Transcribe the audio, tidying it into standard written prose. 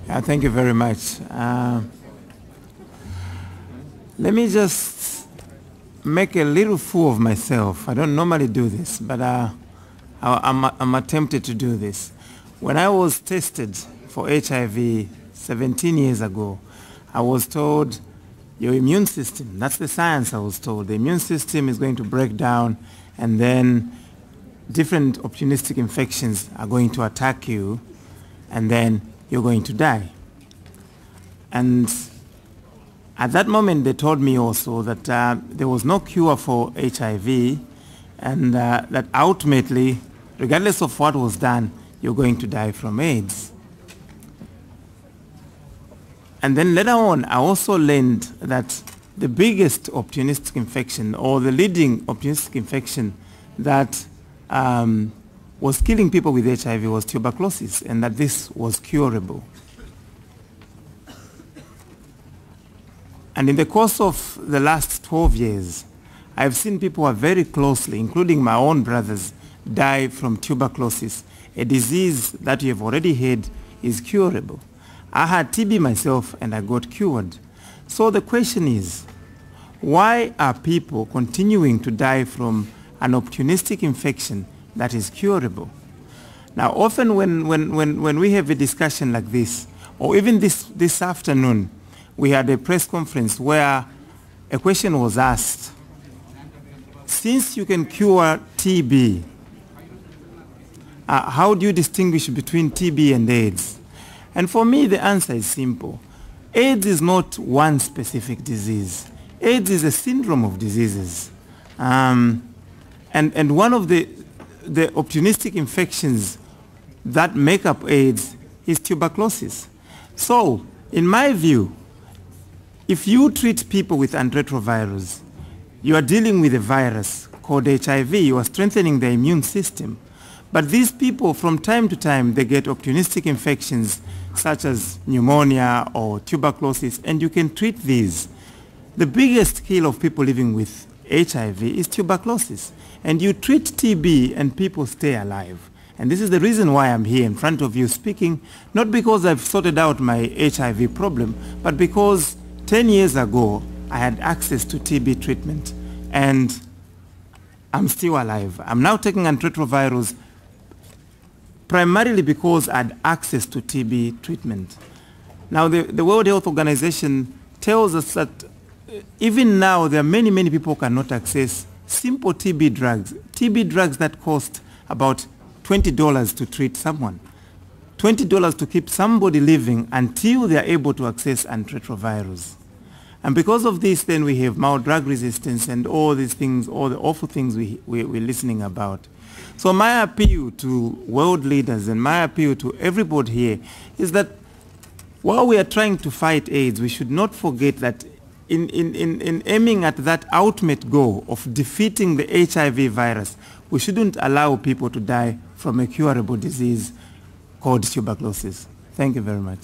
Thank you very much. Let me just make a little fool of myself. I don't normally do this, but I'm attempted to do this. When I was tested for HIV 17 years ago, I was told your immune system, that's the science I was told, the immune system is going to break down and then different opportunistic infections are going to attack you and then you're going to die. And at that moment they told me also that there was no cure for HIV and that ultimately, regardless of what was done, you're going to die from AIDS. And then later on, I also learned that the biggest opportunistic infection, or the leading opportunistic infection that was killing people with HIV was tuberculosis, and that this was curable. And in the course of the last 12 years, I've seen people who are very closely, including my own brothers, die from tuberculosis, a disease that you have already heard is curable. I had TB myself and I got cured. So the question is, why are people continuing to die from an opportunistic infection that is curable? Now often when we have a discussion like this, or even this afternoon, we had a press conference where a question was asked, since you can cure TB, how do you distinguish between TB and AIDS? And for me, the answer is simple. AIDS is not one specific disease. AIDS is a syndrome of diseases. And one of the opportunistic infections that make up AIDS is tuberculosis. So, in my view, if you treat people with antiretrovirals, you are dealing with a virus called HIV. You are strengthening the immune system. But these people, from time to time, they get opportunistic infections such as pneumonia or tuberculosis, and you can treat these. The biggest kill of people living with HIV is tuberculosis. And you treat TB and people stay alive. And this is the reason why I'm here in front of you speaking, not because I've sorted out my HIV problem, but because 10 years ago, I had access to TB treatment, and I'm still alive. I'm now taking antiretrovirals primarily because I had access to TB treatment. Now, the World Health Organization tells us that even now, there are many people who cannot access simple TB drugs that cost about $20 to treat someone, $20 to keep somebody living until they are able to access antiretrovirals. And because of this, then we have mild drug resistance and all these things, all the awful things we're listening about. So my appeal to world leaders and my appeal to everybody here is that while we are trying to fight AIDS, we should not forget that in aiming at that ultimate goal of defeating the HIV virus, we shouldn't allow people to die from a curable disease called tuberculosis. Thank you very much.